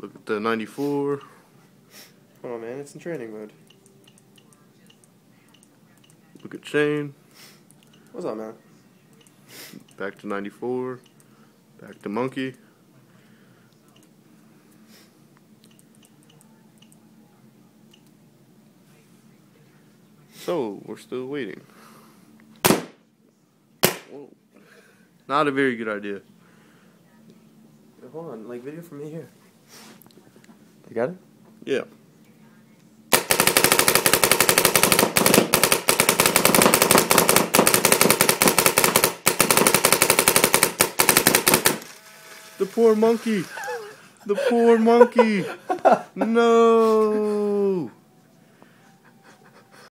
Look at the 94. Hold on, man. It's in training mode. Look at Shane. What's up, man? Back to 94. Back to Monkey. So, we're still waiting. Whoa. Not a very good idea. Hold on, like video from me here. You got it? Yeah. The poor monkey. The poor monkey. No.